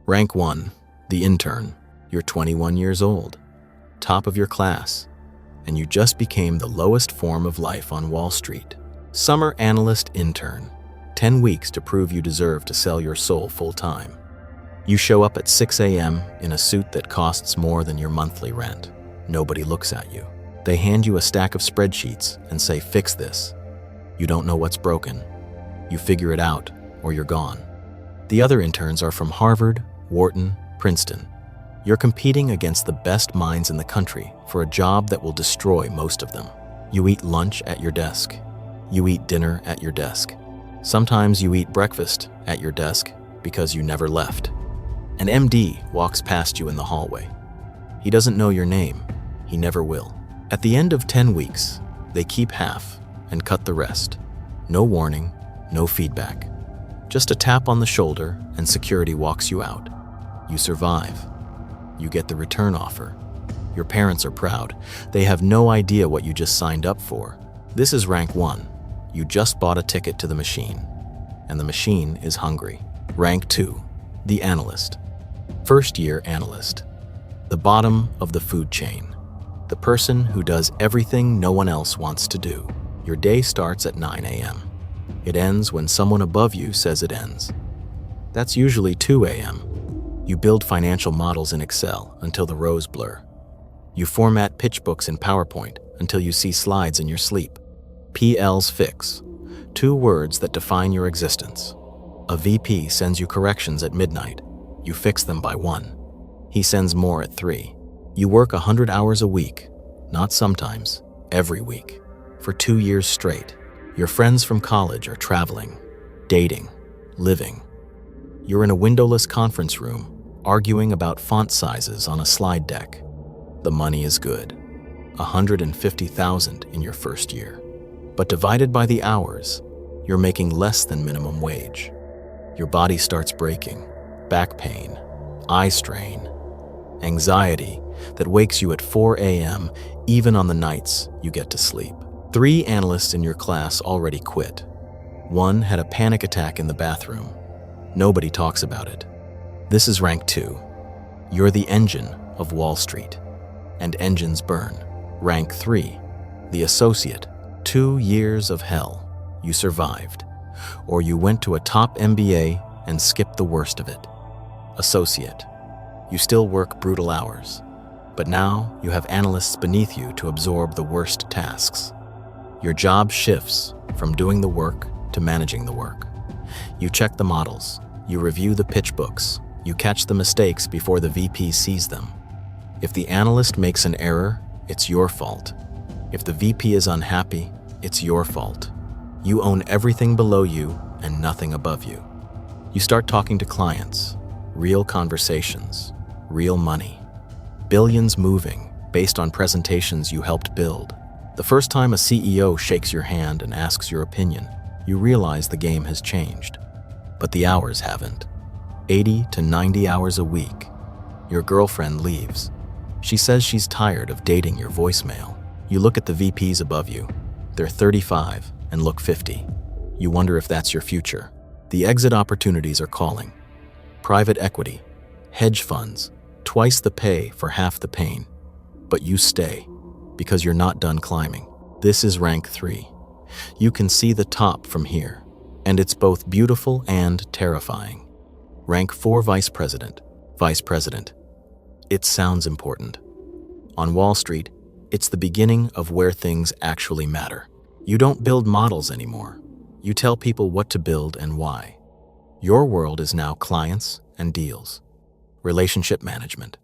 Rank 1, the intern. You're 21 years old, top of your class, and you just became the lowest form of life on Wall Street. Summer Analyst Intern. 10 weeks to prove you deserve to sell your soul full-time. You show up at 6 a.m. in a suit that costs more than your monthly rent. Nobody looks at you. They hand you a stack of spreadsheets and say, "Fix this." You don't know what's broken. You figure it out, or you're gone. The other interns are from Harvard, Wharton, Princeton. You're competing against the best minds in the country for a job that will destroy most of them. You eat lunch at your desk. You eat dinner at your desk. Sometimes you eat breakfast at your desk because you never left. An MD walks past you in the hallway. He doesn't know your name. He never will. At the end of 10 weeks, they keep half and cut the rest. No warning, no feedback. Just a tap on the shoulder and security walks you out. You survive. You get the return offer. Your parents are proud. They have no idea what you just signed up for. This is rank 1. You just bought a ticket to the machine, and the machine is hungry. Rank 2, the analyst. First-year analyst. The bottom of the food chain. The person who does everything no one else wants to do. Your day starts at 9 a.m. It ends when someone above you says it ends. That's usually 2 a.m. You build financial models in Excel until the rows blur. You format pitch books in PowerPoint until you see slides in your sleep. PL's fix. 2 words that define your existence. A VP sends you corrections at midnight. You fix them by 1. He sends more at 3. You work 100 hours a week, not sometimes, every week, for 2 years straight. Your friends from college are traveling, dating, living. You're in a windowless conference room, arguing about font sizes on a slide deck. The money is good, $150,000 in your first year. But divided by the hours, you're making less than minimum wage. Your body starts breaking, back pain, eye strain, anxiety that wakes you at 4 a.m. even on the nights you get to sleep. 3 analysts in your class already quit. 1 had a panic attack in the bathroom. Nobody talks about it. This is rank 2. You're the engine of Wall Street, and engines burn. Rank 3, the associate. 2 years of hell. You survived. Or you went to a top MBA and skipped the worst of it. Associate. You still work brutal hours, but now you have analysts beneath you to absorb the worst tasks. Your job shifts from doing the work to managing the work. You check the models. You review the pitch books. You catch the mistakes before the VP sees them. If the analyst makes an error, it's your fault. If the VP is unhappy, it's your fault. You own everything below you and nothing above you. You start talking to clients, real conversations, real money. Billions moving based on presentations you helped build. The first time a CEO shakes your hand and asks your opinion, you realize the game has changed. But the hours haven't. 80 to 90 hours a week. Your girlfriend leaves. She says she's tired of dating your voicemail. You look at the VPs above you. They're 35 and look 50. You wonder if that's your future. The exit opportunities are calling. Private equity, hedge funds, twice the pay for half the pain. But you stay because you're not done climbing. This is rank 3. You can see the top from here, and it's both beautiful and terrifying. Rank 4, vice president. Vice president. It sounds important. On Wall Street, it's the beginning of where things actually matter. You don't build models anymore. You tell people what to build and why. Your world is now clients and deals. Relationship management.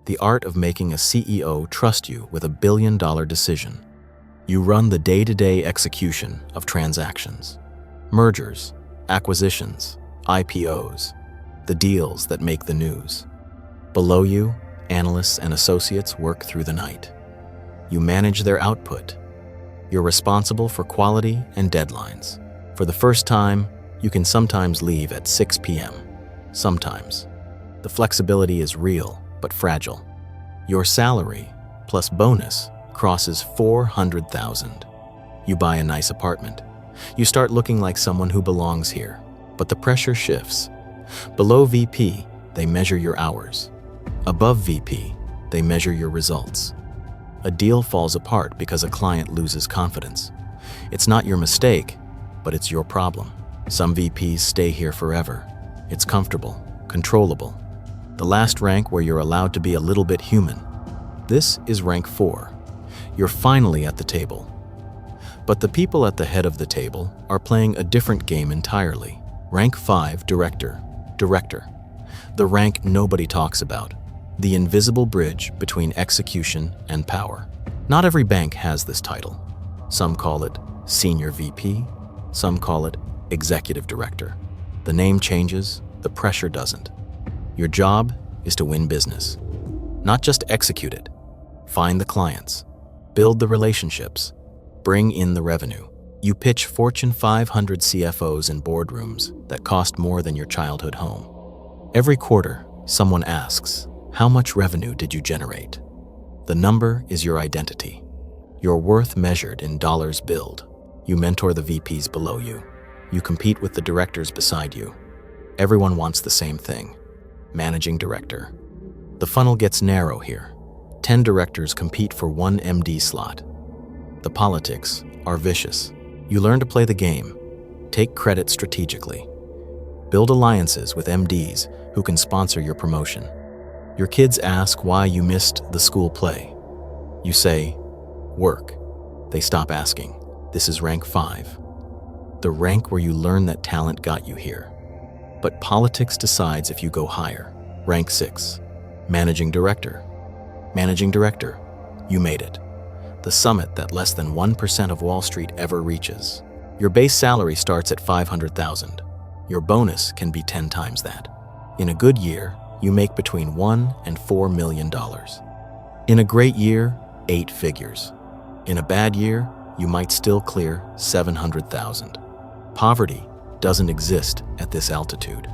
The art of making a CEO trust you with $1 billion decision. You run the day-to-day execution of transactions. Mergers, acquisitions, IPOs, the deals that make the news. Below you, analysts and associates work through the night. You manage their output. You're responsible for quality and deadlines. For the first time, you can sometimes leave at 6 p.m. Sometimes. The flexibility is real, but fragile. Your salary, plus bonus, crosses $400,000. You buy a nice apartment. You start looking like someone who belongs here. But the pressure shifts. Below VP, they measure your hours. Above VP, they measure your results. A deal falls apart because a client loses confidence. It's not your mistake, but it's your problem. Some VPs stay here forever. It's comfortable, controllable. The last rank where you're allowed to be a little bit human. This is rank 4. You're finally at the table. But the people at the head of the table are playing a different game entirely. Rank 5, Director. Director. The rank nobody talks about. The invisible bridge between execution and power. Not every bank has this title. Some call it Senior VP, some call it Executive Director. The name changes, the pressure doesn't. Your job is to win business. Not just execute it. Find the clients. Build the relationships. Bring in the revenue. You pitch Fortune 500 CFOs in boardrooms that cost more than your childhood home. Every quarter, someone asks, how much revenue did you generate? The number is your identity. Your worth measured in dollars billed. You mentor the VPs below you. You compete with the directors beside you. Everyone wants the same thing. Managing director. The funnel gets narrow here. 10 directors compete for one MD slot. The politics are vicious. You learn to play the game. Take credit strategically. Build alliances with MDs who can sponsor your promotion. Your kids ask why you missed the school play. You say, work. They stop asking. This is rank 5. The rank where you learn that talent got you here. But politics decides if you go higher. Rank 6. Managing Director. Managing Director. You made it. The summit that less than 1% of Wall Street ever reaches. Your base salary starts at $500,000. Your bonus can be 10 times that. In a good year, you make between $1 and $4 million. In a great year, 8 figures. In a bad year, you might still clear $700,000. Poverty doesn't exist at this altitude.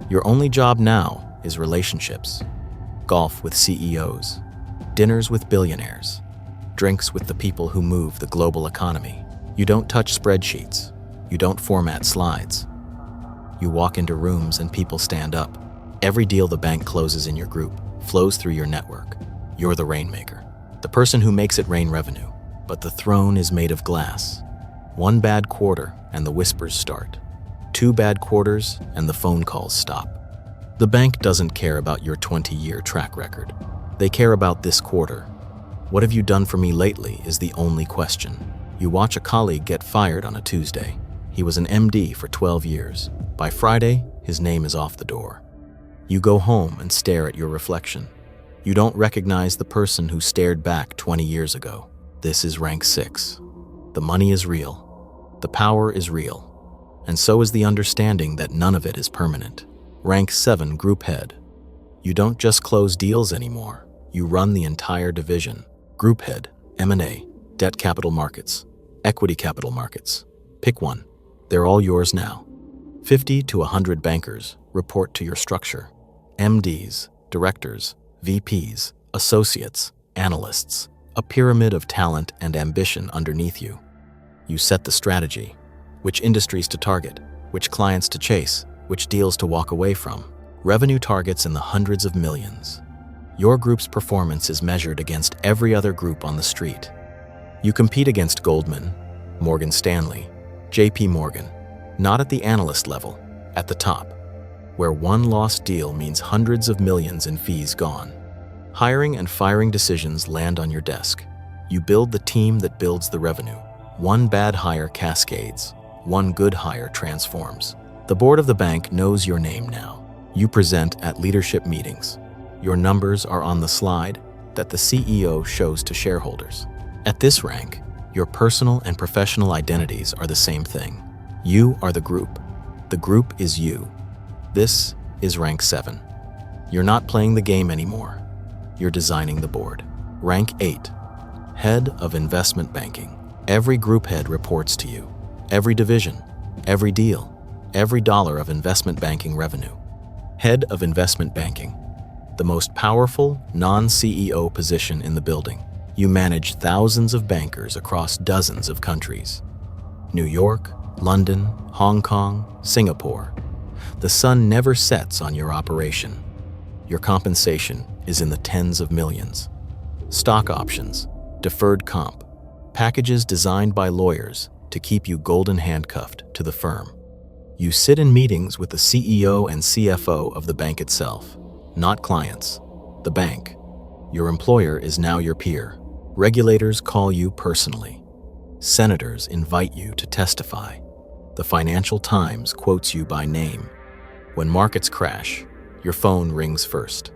Your only job now is relationships. Golf with CEOs, dinners with billionaires, drinks with the people who move the global economy. You don't touch spreadsheets. You don't format slides. You walk into rooms and people stand up. Every deal the bank closes in your group flows through your network. You're the rainmaker, the person who makes it rain revenue. But the throne is made of glass. 1 bad quarter and the whispers start. 2 bad quarters and the phone calls stop. The bank doesn't care about your 20-year track record. They care about this quarter. What have you done for me lately is the only question. You watch a colleague get fired on a Tuesday. He was an MD for 12 years. By Friday, his name is off the door. You go home and stare at your reflection. You don't recognize the person who stared back 20 years ago. This is rank 6. The money is real. The power is real. And so is the understanding that none of it is permanent. Rank 7, Group Head. You don't just close deals anymore. You run the entire division. Group Head, M&A, debt capital markets, equity capital markets. Pick one. They're all yours now. 50 to 100 bankers report to your structure. MDs, directors, VPs, associates, analysts. A pyramid of talent and ambition underneath you. You set the strategy. Which industries to target, which clients to chase, which deals to walk away from. Revenue targets in the hundreds of millions. Your group's performance is measured against every other group on the street. You compete against Goldman, Morgan Stanley, JP Morgan, not at the analyst level, at the top, where one lost deal means hundreds of millions in fees gone. Hiring and firing decisions land on your desk. You build the team that builds the revenue. One bad hire cascades. One good hire transforms. The board of the bank knows your name now. You present at leadership meetings. Your numbers are on the slide that the CEO shows to shareholders. At this rank, your personal and professional identities are the same thing. You are the group. The group is you. This is rank 7. You're not playing the game anymore. You're designing the board. Rank 8, Head of Investment Banking. Every group head reports to you. Every division, every deal, every dollar of investment banking revenue. Head of Investment Banking, the most powerful non-CEO position in the building. You manage thousands of bankers across dozens of countries. New York, London, Hong Kong, Singapore. The sun never sets on your operation. Your compensation is in the tens of millions. Stock options, deferred comp, packages designed by lawyers to keep you golden handcuffed to the firm. You sit in meetings with the CEO and CFO of the bank itself, not clients, the bank. Your employer is now your peer. Regulators call you personally. Senators invite you to testify. The Financial Times quotes you by name. When markets crash, your phone rings first.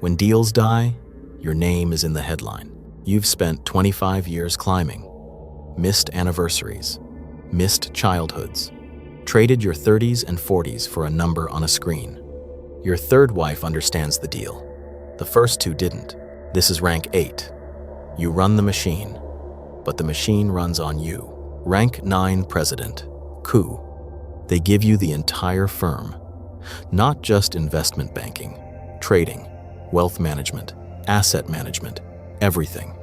When deals die, your name is in the headline. You've spent 25 years climbing, missed anniversaries, missed childhoods, traded your 30s and 40s for a number on a screen. Your third wife understands the deal. The first two didn't. This is rank 8. You run the machine, but the machine runs on you. Rank 9 president, coup. They give you the entire firm, not just investment banking, trading, wealth management, asset management, everything.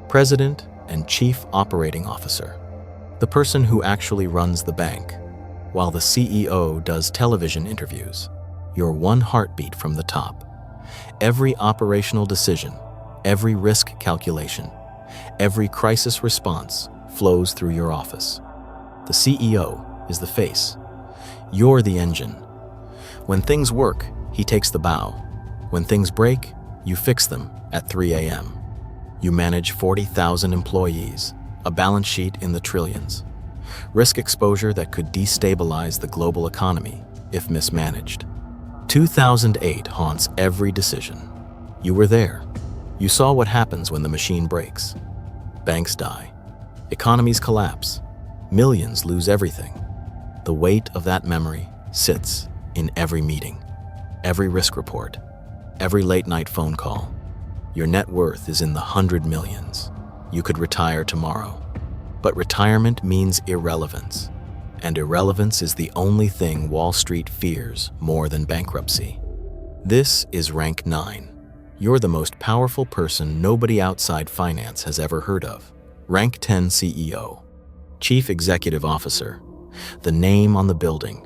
President and chief operating officer, the person who actually runs the bank, while the CEO does television interviews. You're one heartbeat from the top. Every operational decision, every risk calculation, every crisis response flows through your office. The CEO is the face. You're the engine. When things work, he takes the bow. When things break, you fix them at 3 a.m. You manage 40,000 employees, a balance sheet in the trillions, risk exposure that could destabilize the global economy if mismanaged. 2008 haunts every decision. You were there. You saw what happens when the machine breaks. Banks die. Economies collapse. Millions lose everything. The weight of that memory sits in every meeting, every risk report, every late-night phone call. Your net worth is in the 100 millions. You could retire tomorrow. But retirement means irrelevance. And irrelevance is the only thing Wall Street fears more than bankruptcy. This is rank 9. You're the most powerful person nobody outside finance has ever heard of. Rank 10 CEO, Chief Executive Officer, the name on the building,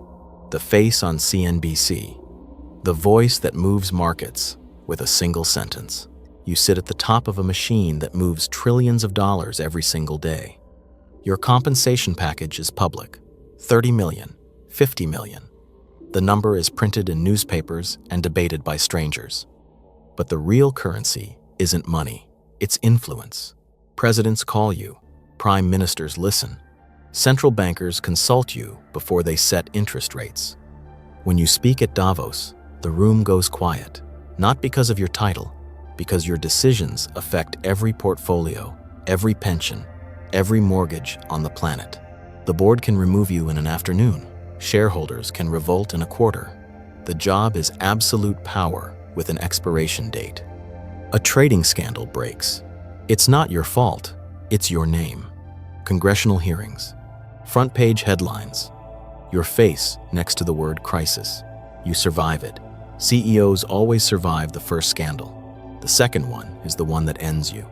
the face on CNBC, the voice that moves markets with a single sentence. You sit at the top of a machine that moves trillions of dollars every single day. Your compensation package is public, 30 million, 50 million. The number is printed in newspapers and debated by strangers. But the real currency isn't money, it's influence. Presidents call you, prime ministers listen, central bankers consult you before they set interest rates. When you speak at Davos, the room goes quiet, not because of your title, because your decisions affect every portfolio, every pension, every mortgage on the planet. The board can remove you in an afternoon. Shareholders can revolt in a quarter. The job is absolute power with an expiration date. A trading scandal breaks. It's not your fault, it's your name. Congressional hearings, front page headlines, your face next to the word crisis. You survive it. CEOs always survive the first scandal. The second one is the one that ends you.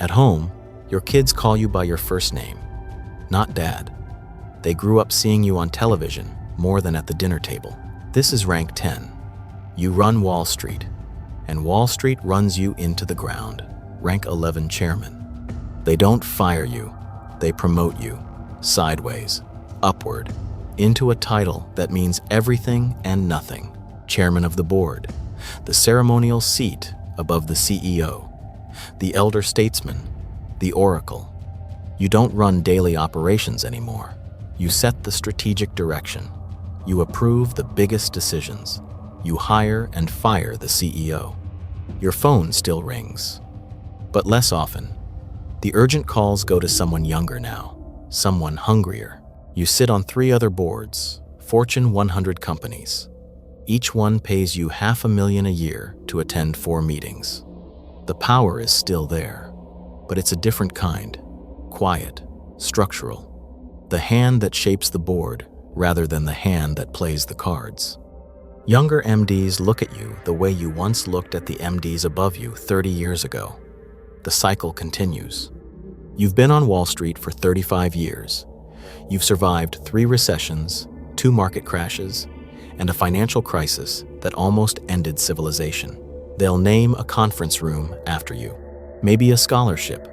At home, your kids call you by your first name, not dad. They grew up seeing you on television more than at the dinner table. This is rank 10. You run Wall Street, and Wall Street runs you into the ground. Rank 11 chairman. They don't fire you, they promote you, sideways, upward, into a title that means everything and nothing. Chairman of the board, the ceremonial seat above the CEO, the elder statesman, the oracle. You don't run daily operations anymore. You set the strategic direction. You approve the biggest decisions. You hire and fire the CEO. Your phone still rings, but less often. The urgent calls go to someone younger now, someone hungrier. You sit on 3 other boards, Fortune 100 companies. Each one pays you $500,000 a year to attend 4 meetings. The power is still there, but it's a different kind, quiet, structural. The hand that shapes the board rather than the hand that plays the cards. Younger MDs look at you the way you once looked at the MDs above you 30 years ago. The cycle continues. You've been on Wall Street for 35 years. You've survived 3 recessions, 2 market crashes, and a financial crisis that almost ended civilization. They'll name a conference room after you, maybe a scholarship.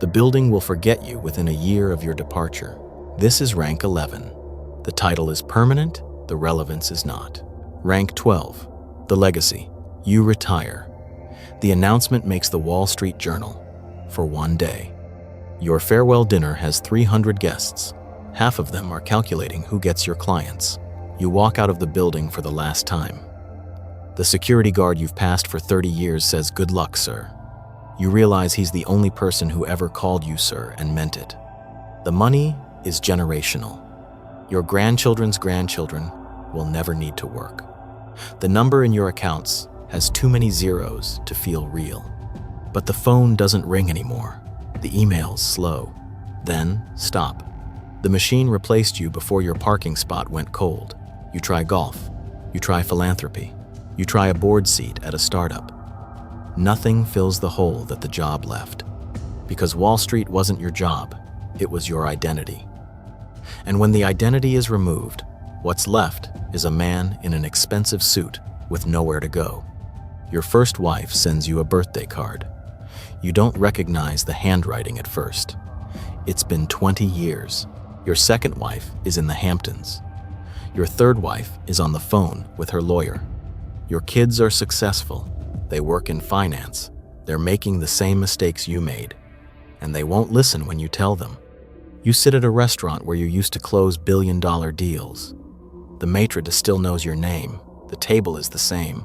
The building will forget you within a year of your departure. This is rank 11. The title is permanent, the relevance is not. Rank 12. The legacy. You retire. The announcement makes the Wall Street Journal for one day. Your farewell dinner has 300 guests. Half of them are calculating who gets your clients. You walk out of the building for the last time. The security guard you've passed for 30 years says, "Good luck, sir." You realize he's the only person who ever called you sir and meant it. The money is generational. Your grandchildren's grandchildren will never need to work. The number in your accounts has too many zeros to feel real. But the phone doesn't ring anymore. The email's slow. Then stop. The machine replaced you before your parking spot went cold. You try golf. You try philanthropy. You try a board seat at a startup. Nothing fills the hole that the job left. Because Wall Street wasn't your job, it was your identity. And when the identity is removed, what's left is a man in an expensive suit with nowhere to go. Your first wife sends you a birthday card. You don't recognize the handwriting at first. It's been 20 years. Your second wife is in the Hamptons. Your third wife is on the phone with her lawyer. Your kids are successful. They work in finance. They're making the same mistakes you made. And they won't listen when you tell them. You sit at a restaurant where you used to close billion-dollar deals. The maitre still knows your name. The table is the same.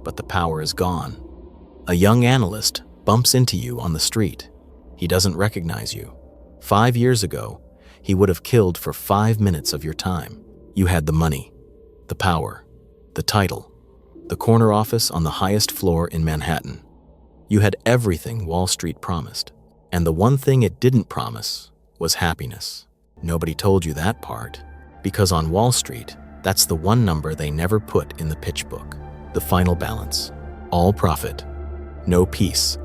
But the power is gone. A young analyst bumps into you on the street. He doesn't recognize you. 5 years ago, he would have killed for 5 minutes of your time. You had the money, the power, the title, the corner office on the highest floor in Manhattan. You had everything Wall Street promised. And the one thing it didn't promise was happiness. Nobody told you that part, because on Wall Street, that's the one number they never put in the pitch book. The final balance. All profit, no peace.